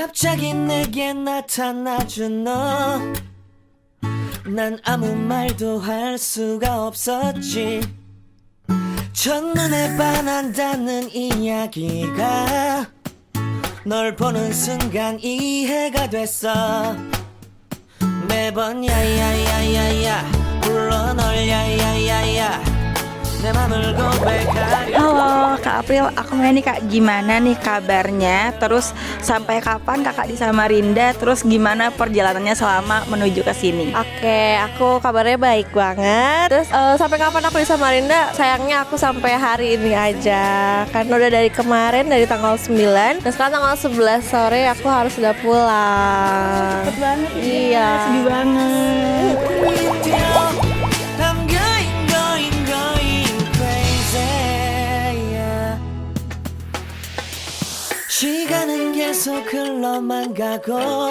갑자기 내게 나타나준 너 난 아무 말도 할 수가 없었지 첫눈에 반한다는 이야기가 널 보는 순간 이해가 됐어 매번 야야야야야 불러 널 야야야야 내 맘을 고백하려 Halo Kak April, aku mau nih Kak, gimana nih kabarnya? Terus sampai kapan Kakak di Samarinda? Terus gimana perjalanannya selama menuju ke sini? Oke, aku kabarnya baik banget. Terus sampai kapan aku di Samarinda? Sayangnya aku sampai hari ini aja. Karena udah dari kemarin, dari tanggal 9. Dan sekarang tanggal 11 sore aku harus udah pulang. Cepet banget ya, Iya. sedih banget. I'm going crazy yeah. 시간은 계속 흘러만 가고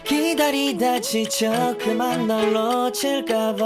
기다리다 지쳐 그만 널 놓칠까봐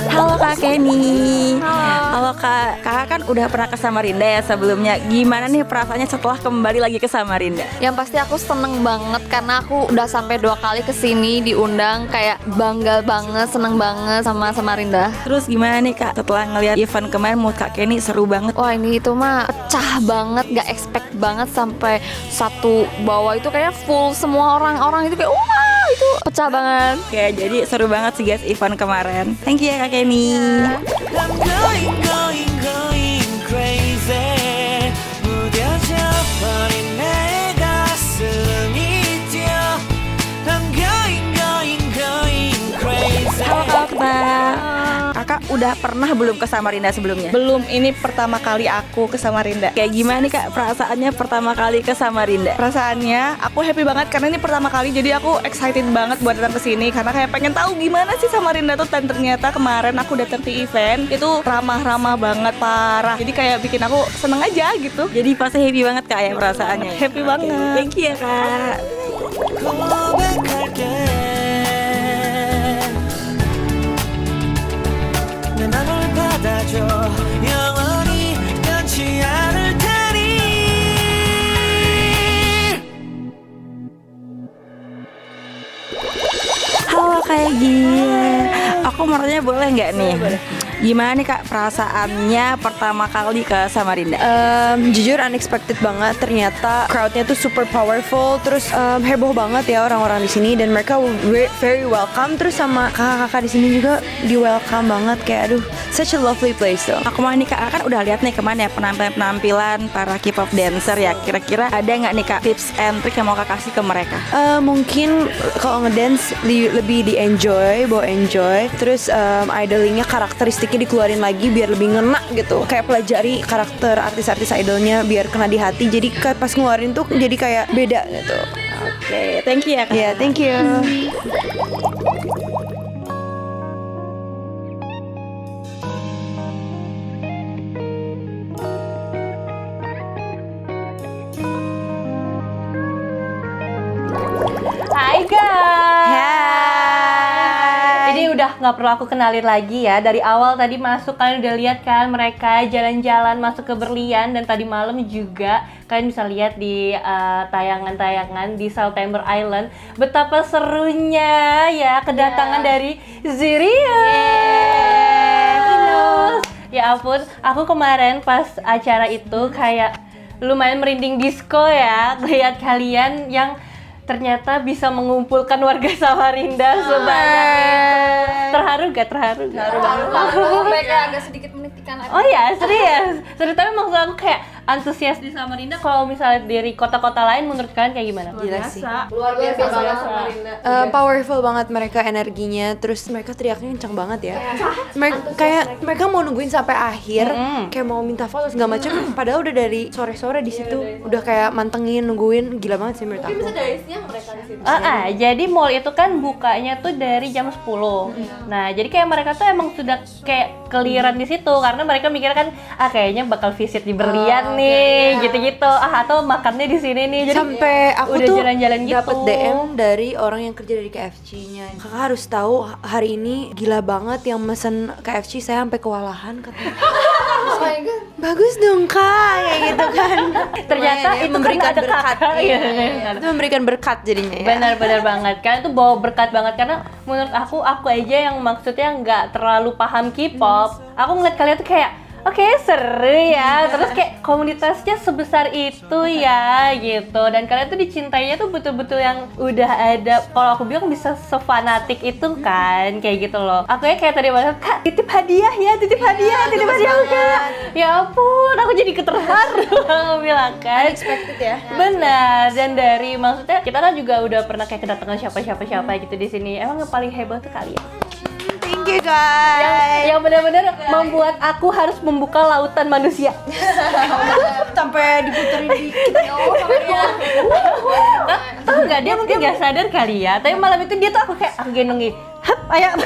Halo Kak Kenny. Halo Kak, Kakak kan udah pernah ke Samarinda ya sebelumnya. Gimana nih perasaannya setelah kembali lagi ke Samarinda? Yang pasti aku seneng banget karena aku udah sampai 2 kali kesini diundang, kayak bangga banget, seneng banget sama Samarinda. Terus gimana nih Kak setelah ngeliat event kemarin, menurut Kak Kenny seru banget? Wah ini itu mah pecah banget, gak expect banget sampai satu bawah itu kayak full semua orang-orang itu kayak wah itu pecah banget. Oke, jadi seru banget sih guys event kemarin. Thank you ya Kak Kenny. I'm going crazy 무뎌져 버린 내 가슴이 뛰어 I'm going crazy Halo Kak Okta. Kakak udah pernah belum ke Samarinda sebelumnya? Belum, ini pertama kali aku ke Samarinda. Kayak gimana nih Kak perasaannya pertama kali ke Samarinda? Perasaannya aku happy banget karena ini pertama kali, jadi aku excited banget buat datang ke sini karena kayak pengen tahu gimana sih Samarinda tuh. Dan ternyata kemarin aku datang ke event itu ramah-ramah banget, parah. Jadi kayak bikin aku seneng aja gitu. Jadi pasti happy banget Kak ya perasaannya? Happy banget. Thank you ya Kak. 고백할게 내 맘을 받아줘 영원히 변치 않을 테니 Halo Kak Egy. Aku mau tanya boleh nggak nih? Gimana nih Kak perasaannya pertama kali ke Samarinda? Jujur unexpected banget, ternyata crowdnya tuh super powerful, terus heboh banget ya orang-orang di sini dan mereka very welcome, terus sama kakak-kakak di sini juga di welcome banget, kayak aduh such a lovely place tuh. Aku mau nih Kak, kan udah lihat nih kemana ya penampilan para K-pop dancer ya. Kira-kira ada nggak nih Kak tips and trick yang mau Kak kasih ke mereka? Mungkin kalau ngedance lebih di enjoy, bawa enjoy, terus idolingnya karakteristiknya dikeluarin lagi biar lebih ngena gitu, kayak pelajari karakter artis-artis idolnya biar kena di hati, jadi pas ngeluarin tuh jadi kayak beda gitu. Oke, thank you ya Kak. Yeah, thank you. Hai guys. Hai. Ini udah nggak perlu aku kenalin lagi ya. Dari awal tadi masuk kalian udah lihat kan mereka jalan-jalan masuk ke Berlian, dan tadi malam juga kalian bisa lihat di tayangan-tayangan di September Island betapa serunya ya kedatangan dari Ziria. Ya ampun, aku kemarin pas acara itu kayak lumayan merinding disco ya, lihat kalian yang ternyata bisa mengumpulkan warga Samarinda sebanyak itu. Terharu gak? Terharu banget. Mereka agak sedikit menitikan air. Oh ya, serius. Tapi maksud aku kayak antusias di Samarinda. Kalau misalnya dari kota-kota lain menurut kalian kayak gimana? Gila sih. Luar biasa banget Samarinda. Powerful banget mereka energinya, terus mereka teriaknya kencang banget ya. Kayak mereka mau nungguin sampai akhir, kayak mau minta foto segala macam. Padahal udah dari sore-sore di situ, udah kayak mantengin, nungguin, gila banget sih menurut aku. Dari siang mereka di situ. Jadi mall itu kan bukanya tuh dari jam 10. Nah, jadi kayak mereka tuh emang sudah kayak keliran di situ karena mereka mikir kan kayaknya bakal visit di Berlian nih gitu-gitu atau makannya di sini nih jadi sampai aku udah tuh jalan-jalan gitu dapet DM dari orang yang kerja dari KFC-nya. Kakak harus tahu hari ini gila banget yang mesen KFC, saya sampai kewalahan katanya. Oh my god. Bagus dong kak, kayak gitu kan. ternyata Lumayan ya, itu memberikan kan ada berkat. kakak Iya. ya. Itu memberikan berkat jadinya ya. Benar-benar banget kan itu bawa berkat banget karena menurut aku aja yang maksudnya nggak terlalu paham K-pop aku ngeliat kalian tuh kayak oke, seru ya, terus kayak komunitasnya sebesar itu ya gitu dan kalian tuh dicintainya tuh betul-betul yang udah ada kalau aku bilang bisa sefanatik itu kan kayak gitu loh aku ya kayak tadi bilang kak titip hadiah ya titip hadiah kak ya ampun aku jadi keterharu aku bilang kan Unexpected ya. benar dan dari maksudnya kita kan juga udah pernah kayak kedatangan siapa gitu di sini emang yang paling hebat tuh kalian Thank you guys. yang benar-benar membuat aku harus membuka lautan manusia. Sampai diputerin dikit. Tahu nggak dia mungkin nggak sadar kali ya. Tapi malam itu dia tuh aku gendongin. Hap, ayah,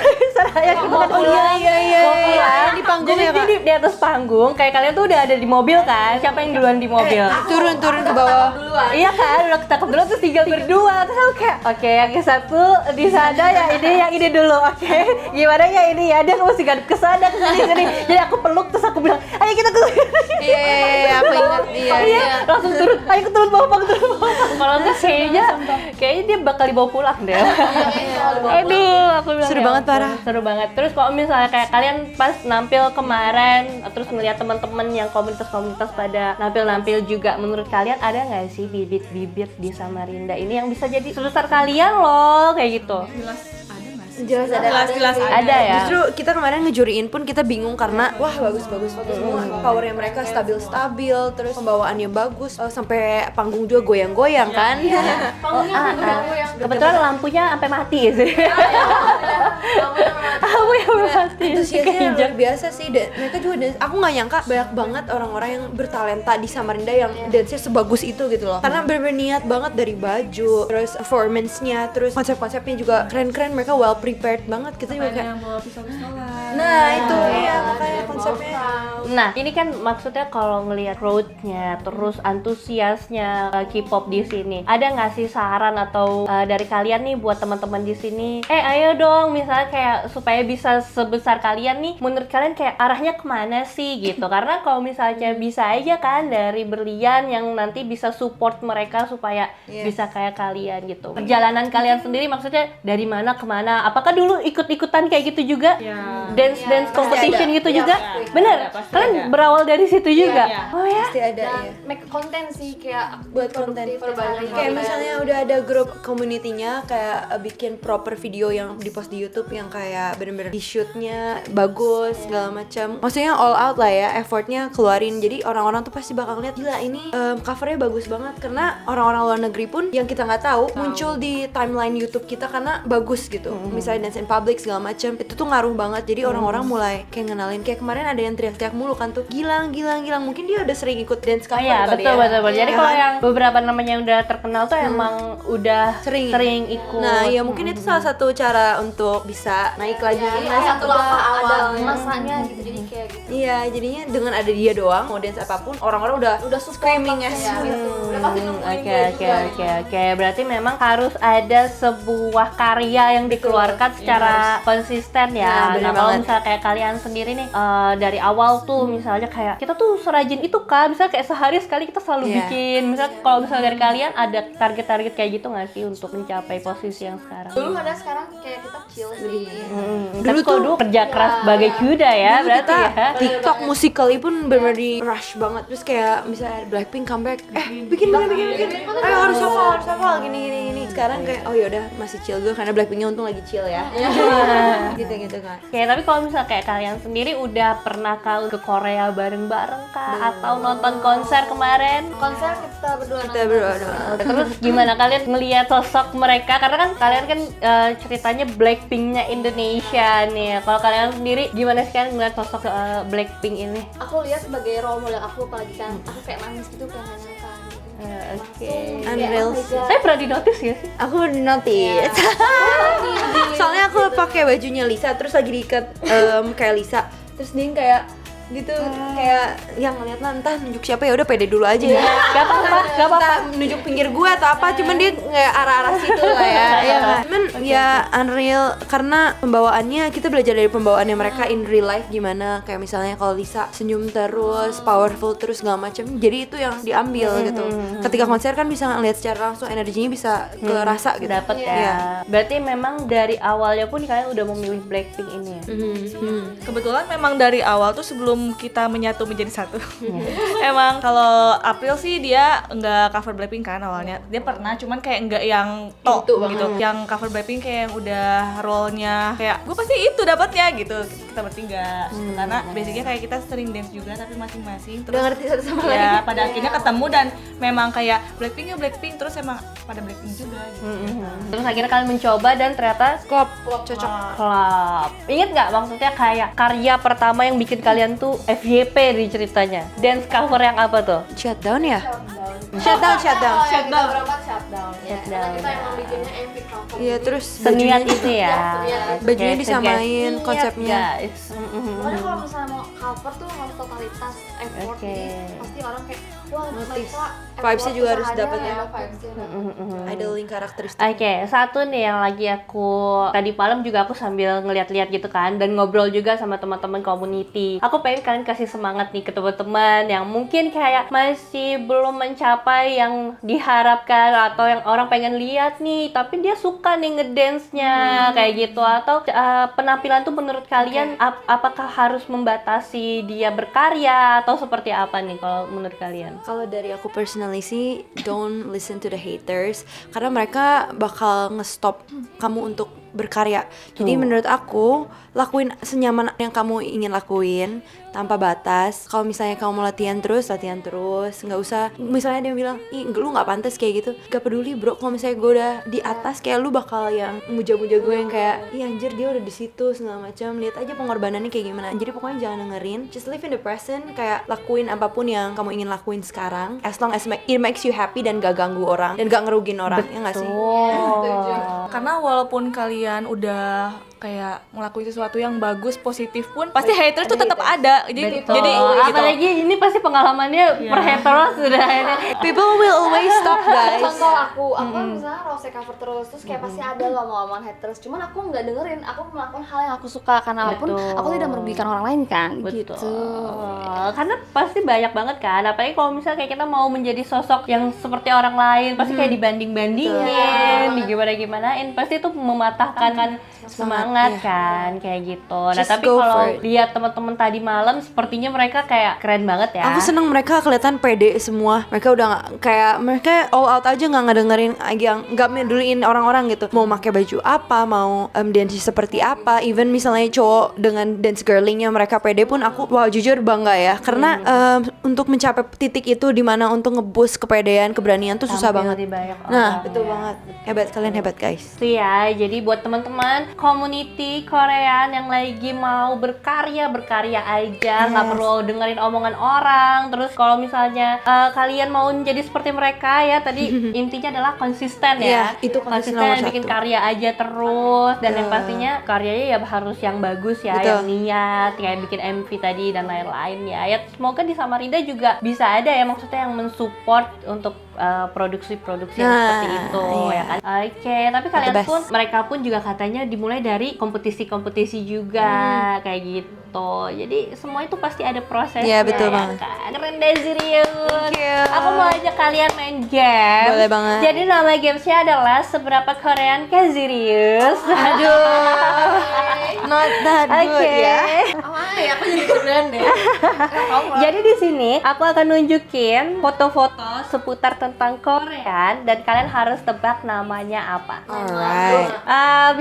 ayah gitu kan. Oh iya. Di panggung Jadi ya kak. di atas panggung, kayak kalian tuh udah ada di mobil kan? Siapa yang duluan di mobil? Turun ke bawah. Iya kan, udah ketangkep dulu terus tinggal berdua terus aku kayak oke, yang satu di sana yang ini dulu oke. Gimana ya ini ya dia mesti gadep ke sana ke sini. Jadi aku peluk terus aku bilang ayo kita ke sini. Iya, aku ingat. Iya, langsung turun. Ayo turun bawah. Kalau enggak kayaknya dia bakal dibawa pulang deh. Aduh, aku bilang Seru ya banget, ampun, parah. Seru banget. Terus kalau misalnya kayak kalian pas nampil kemarin, terus ngeliat teman-teman yang komunitas-komunitas pada nampil juga, menurut kalian ada nggak sih bibit-bibit di Samarinda ini yang bisa jadi sebesar kalian loh, kayak gitu? Jelas Ada ya. Justru kita kemarin ngejuriin pun kita bingung karena wah bagus semua. Powernya mereka stabil, terus pembawaannya bagus, sampai panggung juga goyang-goyang kan. Kebetulan lampunya sampai mati sih. Lampu yang mati. Antusiasnya luar biasa sih, dan mereka juga dance. Aku nggak nyangka banyak banget orang-orang yang bertalenta di Samarinda yang dance-nya sebagus itu gitu loh. Karena bener-bener niat banget dari baju, terus performance-nya, terus konsep-konsepnya juga keren-keren. Mereka well prepared banget. Kita juga kayak nah itu ya makanya konsepnya. Nah, ini kan maksudnya kalau ngelihat crowd-nya, terus antusiasnya K-pop di sini. Ada nggak sih saran atau dari kalian nih buat teman-teman di sini? Ayo dong, misalnya kayak supaya bisa sebesar kalian nih, menurut kalian kayak arahnya kemana sih gitu? Karena kalau misalnya bisa aja kan dari Berlian yang nanti bisa support mereka supaya bisa kayak kalian gitu. Perjalanan kalian sendiri maksudnya dari mana kemana? Apakah dulu ikut-ikutan kayak gitu juga? Dance competition gitu juga? Bener? Kalian berawal dari situ juga? Oh ya? Pasti ada ya. Make konten sih kayak Buat konten perbanyak kayak misalnya udah ada grup community-nya kayak bikin proper video yang di-post di YouTube yang kayak bener-bener di shootnya bagus segala macam. Maksudnya all out lah ya, effortnya keluarin. Jadi orang-orang tuh pasti bakal lihat gila ini covernya bagus banget karena orang-orang luar negeri pun yang kita nggak tahu muncul di timeline YouTube kita karena bagus gitu. Misalnya dance in public segala macam itu tuh ngaruh banget. Jadi orang-orang mulai kayak ngenalin kayak kemarin ada yang teriak-teriak mulu kan tuh gilang mungkin dia udah sering ikut dance cover Iya, kali betul. Jadi Ya kalau kan? yang beberapa namanya yang udah terkenal tuh emang udah sering ikut. Nah, ya mungkin itu salah satu cara untuk bisa naik lagi. satu langkah awal masanya gitu jadi kayak gitu. Iya, jadinya dengan ada dia doang, mau dance apapun, orang-orang udah screaming ya. Udah pasti nungguin Oke. Berarti memang harus ada sebuah karya yang dikeluarkan secara konsisten ya. Nah, bener Nah, kalau banget. misalnya kayak kalian sendiri nih dari awal tuh misalnya kayak kita tuh serajin itu kan, misalnya kayak sehari sekali kita selalu Iya. bikin. Misalnya kalau misalnya dari kalian ada target-target kayak gitu nggak sih untuk mencapai posisi yang sekarang? Dulu ada, sekarang kayak kita chill sih. Tapi kalau dulu kerja keras sebagai kuda ya, Dulu berarti kita ya. TikTok Musical.ly pun bener-bener di rush banget. Terus kayak misalnya Blackpink comeback, bikin. Ayo harus hafal gini. Sekarang kayak oh yaudah masih chill dulu karena Blackpinknya untung lagi chill ya. gitu kan. Oke, tapi kalau misalnya kayak kalian sendiri udah pernah ke Korea bareng-bareng kah? Atau nonton konser kemarin? Konser kita berdua Kita berdua Terus gimana kalian ngelihat sosok mereka? Karena kan kalian kan ceritanya Blackpinknya Indonesia nih. Kalau kalian sendiri gimana sih kalian ngeliat sosok Blackpink ini? aku lihat sebagai role model aku, apalagi kan aku kayak nangis gitu kayak nggak nyangka gitu. Oke. Unreal. Saya pernah di notice ya sih? Aku notice. Soalnya aku pakai bajunya Lisa terus lagi diikat kayak Lisa. terus dia yang kayak gitu kayak yang ngeliat lah entah nunjuk siapa ya udah pede dulu aja ya. Gak apa-apa, gak apa-apa. Entah nunjuk pinggir gua atau apa, cuman dia nggak arah-arah situ lah ya. Iya kan? Cuman ya unreal karena pembawaannya kita belajar dari pembawaannya mereka in real life gimana, kayak misalnya kalau Lisa senyum terus, powerful terus segala macam. Jadi itu yang diambil gitu. Ketika konser kan bisa ngeliat secara langsung energinya bisa kerasa gitu. Dapet ya. Iya. Berarti memang dari awalnya pun kalian udah memilih Blackpink ini ya? Kebetulan memang dari awal tuh sebelum kita menyatu menjadi satu. Emang kalau April sih dia nggak cover Blackpink kan awalnya. Dia pernah cuman kayak nggak yang top gitu. Yang cover Blackpink kayak yang udah role-nya kayak gue pasti itu dapatnya gitu. Kita bertiga. Karena basicnya kayak kita sering dance juga tapi masing-masing. Terus Udah ngerti satu sama lain. ya pada akhirnya ketemu dan memang kayak Blackpink ya Blackpink terus emang pada Blackpink juga gitu. Terus akhirnya kalian mencoba dan ternyata Klop cocok. klub. Ingat nggak maksudnya kayak karya pertama yang bikin kalian tuh FYP di ceritanya? Dance cover yang apa tuh? Shutdown ya? Shutdown. Shutdown. Iya terus Seniat itu ya. bajunya Oke, disamain seniat, konsepnya. guys. Pokoknya kalau misalnya mau cover tuh harus totalitas effort, Oke. jadi pasti orang kayak wah mereka Vibes-nya juga harus dapet ya. vibes-nya dapet. Idling karakteristik. Oke, satu nih yang lagi aku tadi malam juga aku sambil ngeliat-liat gitu kan dan ngobrol juga sama teman-teman community. Aku pengen kalian kasih semangat nih ke teman-teman yang mungkin kayak masih belum mencapai yang diharapkan atau yang orang pengen lihat nih, tapi dia suka nih ngedance-nya kayak gitu atau penampilan tuh menurut kalian apakah harus membatasi dia berkarya atau seperti apa nih kalau menurut kalian? Kalau dari aku personally sih, don't listen to the haters karena mereka bakal nge-stop kamu untuk berkarya. Jadi menurut aku, lakuin senyaman yang kamu ingin lakuin tanpa batas. Kalau misalnya kamu mau latihan terus, nggak usah. Misalnya dia bilang, ih lu nggak pantas kayak gitu, gak peduli bro. Kalau misalnya gue udah di atas, kayak lu bakal yang muja-muja gue yang kayak, ih anjir dia udah di situ segala macam. Lihat aja pengorbanannya kayak gimana. Jadi pokoknya jangan dengerin. Just live in the present. Kayak lakuin apapun yang kamu ingin lakuin sekarang, as long as it makes you happy dan gak ganggu orang dan gak ngerugin orang. Ya nggak sih? Karena walaupun kalian udah kayak ngelakuin sesuatu yang bagus, positif pun pasti haters tuh tetap ada. Jadi Betul. gitu. Apalagi ini pasti pengalamannya per hetero sudah ini. People will always stop guys. Contoh aku kan misalnya Rose cover terus kayak pasti ada loh omongan haters, cuman aku nggak dengerin, aku melakukan hal yang aku suka karena walaupun Betul. aku tidak merugikan orang lain kan. Betul. Gitu. Karena pasti banyak banget kan. Apalagi kalau misalnya kayak kita mau menjadi sosok yang seperti orang lain, pasti kayak dibanding-bandingin, digimana-gimanain, pasti itu mematahkan semangat kan kayak gitu. Nah, Just tapi go kalau for it. lihat teman-teman tadi malam sepertinya mereka kayak keren banget ya. Aku seneng mereka kelihatan pede semua. Mereka udah kayak mereka all out aja, nggak ngedengerin yang nggak meduliin orang-orang gitu. Mau pakai baju apa, mau dance seperti apa. Even misalnya cowok dengan dance girlingnya mereka pede pun aku wah jujur bangga ya. Karena untuk mencapai titik itu dimana untuk ngeboost kepedean, keberanian tuh susah Tampil banget. di banyak Nah orang, betul ya. banget. Hebat, kalian hebat guys. Itu ya, jadi buat teman-teman community Korean yang lagi mau berkarya aja, nggak perlu dengerin omongan orang. Terus kalau misalnya kalian mau jadi seperti mereka ya, tadi intinya adalah konsisten ya. Iya, itu konsisten nomor bikin satu. karya aja terus dan yang pastinya karyanya ya harus yang bagus ya, Betul. yang niat kayak bikin MV tadi dan lain-lain ya. Ya semoga di Samarinda juga bisa ada ya, maksudnya yang mensupport untuk produksi-produksi yang Nah, seperti itu iya. ya kan. Oke, tapi kalian best. pun mereka pun juga katanya dimulai dari kompetisi-kompetisi juga kayak gitu. Jadi semua itu pasti ada prosesnya. Iya, betul ya banget. kan? Keren deh Zirius. Thank you. Aku mau ajak kalian main game. Boleh banget. Jadi nama gamesnya adalah Seberapa Korean ke Zirius. Aduh, not that good Oke. ya. Aku jadi keren deh. Jadi di sini aku akan nunjukin foto-foto seputar tentang Korean dan kalian harus tebak namanya apa. Alright.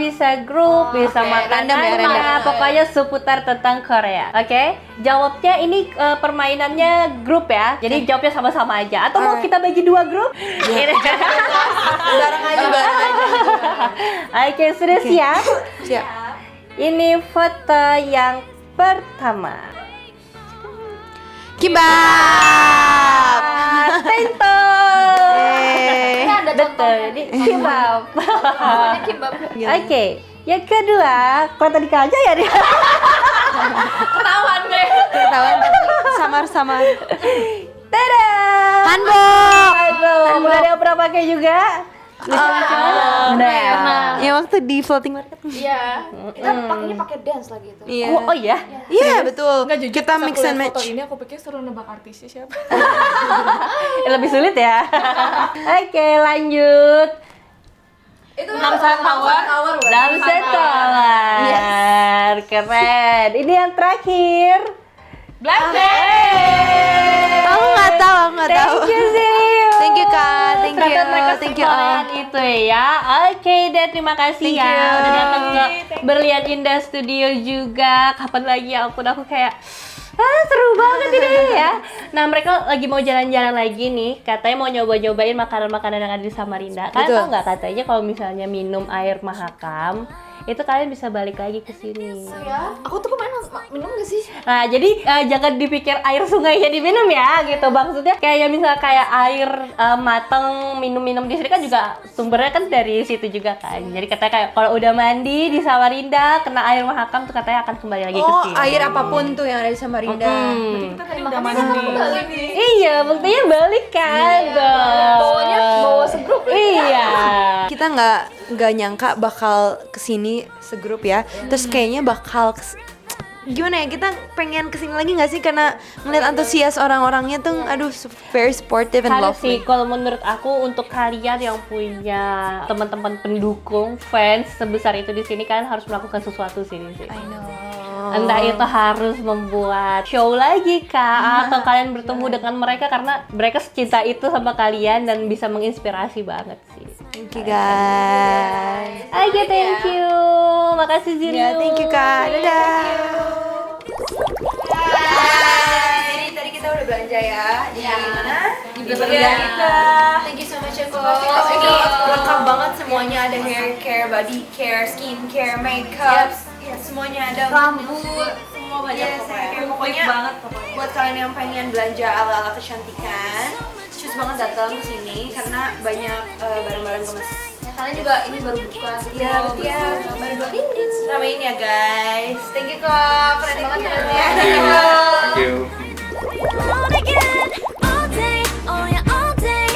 Bisa grup, bisa Random ya, makanan, random. pokoknya seputar tentang Korea. Oke, jawabnya ini permainannya grup ya. Jadi jawabnya sama-sama aja. Atau mau Alright. kita bagi dua grup? Ini. Bareng aja. Oke, sudah siap? Siap. Ini foto yang pertama. Kimbap. Tento. Eh. Betul, ini kimbap. Oke, yang kedua, kalau tadi aja ya dia. Ketahuan deh. Ketahuan tapi samar-samar. Tada! Hanbok. Udah ada yang pernah pakai juga? Lucu-lucuan? Udah ya? Ya waktu di floating market. Iya. Kita pakainya pakai dance lagi itu. Iya. Oh iya? Iya betul. Enggak, jujur Kita pas mix aku and liat foto match. ini aku pikir seru nebak artisnya siapa. Lebih sulit ya? Oke, lanjut. Itu Namsan Tower. Namsan Tower. Keren. Ini yang terakhir. Blackpink. Aku nggak tahu. Thank you, Zil. Thank you Kak, thank you, Ternyata mereka thank you. sekalian itu ya. Oke deh, terima kasih Thank ya you. udah datang ke Berlian Indah Studio juga. Kapan lagi ya ampun, aku kayak seru banget ini ya. Nah mereka lagi mau jalan-jalan lagi nih. Katanya mau nyoba-nyobain makanan-makanan yang ada di Samarinda. Kalian Betul. tau nggak katanya kalau misalnya minum air Mahakam itu kalian bisa balik lagi ke sini. ya. Aku tuh kemarin minum gak sih? Nah, jadi jangan dipikir air sungainya diminum ya, gitu. Maksudnya kayak misalnya kayak air mateng minum-minum di sini kan juga sumbernya kan dari situ juga kan. Jadi katanya kayak kalau udah mandi di Samarinda kena air Mahakam tuh katanya akan kembali lagi ke Oh, sini. air apapun tuh yang ada di Samarinda. Kita tadi udah mandi. Iya, buktinya balik kan. Bawanya bawa segrup. Iya. Kita nggak nyangka bakal kesini segrup ya. Terus kayaknya bakal gimana ya, kita pengen kesini lagi nggak sih karena ngeliat antusias orang-orangnya tuh aduh very supportive and Harus lovely. sih, kalau menurut aku untuk kalian yang punya teman-teman pendukung fans sebesar itu di sini, kalian harus melakukan sesuatu sini sih. I know. Entah itu harus membuat show lagi kak, atau kalian bertemu dengan mereka karena mereka secinta itu sama kalian dan bisa menginspirasi banget sih. Thank you guys. Oke, thank you. Makasih Zinu. Ya, thank you Kak. Dadah. Jadi tadi kita udah belanja ya. Di mana? Di Berlian kita. Thank you so much Eko. Ini lengkap banget semuanya, ada hair care, body care, skin care, makeup, semuanya ada. Rambut, semua banyak pokoknya. Buat kalian yang pengen belanja ala-ala kecantikan, choose banget datang ke sini karena banyak barang-barang gemes. Kalian juga ini baru buka. Ya, baru 2 minggu. Ramein ya guys. Thank you kak, keren banget ya. Thank you. On again, all day, oh yeah, all day.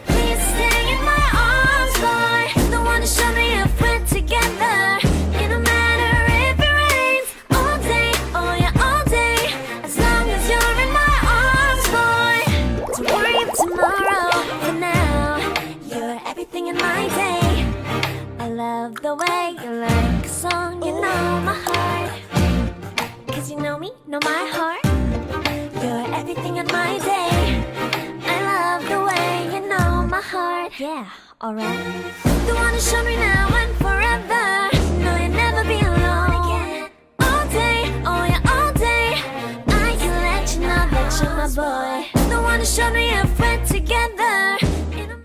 Please stay in my arms, boy. Don't wanna show me if we're together. It don't matter if it rains. All day, oh yeah, all day. As long as you're in my arms, boy. Don't worry about tomorrow. For now, you're everything in my day. I love the way you like a song. You know my heart. 'Cause you know me, know my heart. You're everything in my day. I love the way you know my heart. Yeah, alright. You wanna show me now and forever. No, you'll never be alone. All day, oh yeah, all day. I can let you know that you're my boy. Don't wanna show me if we're together.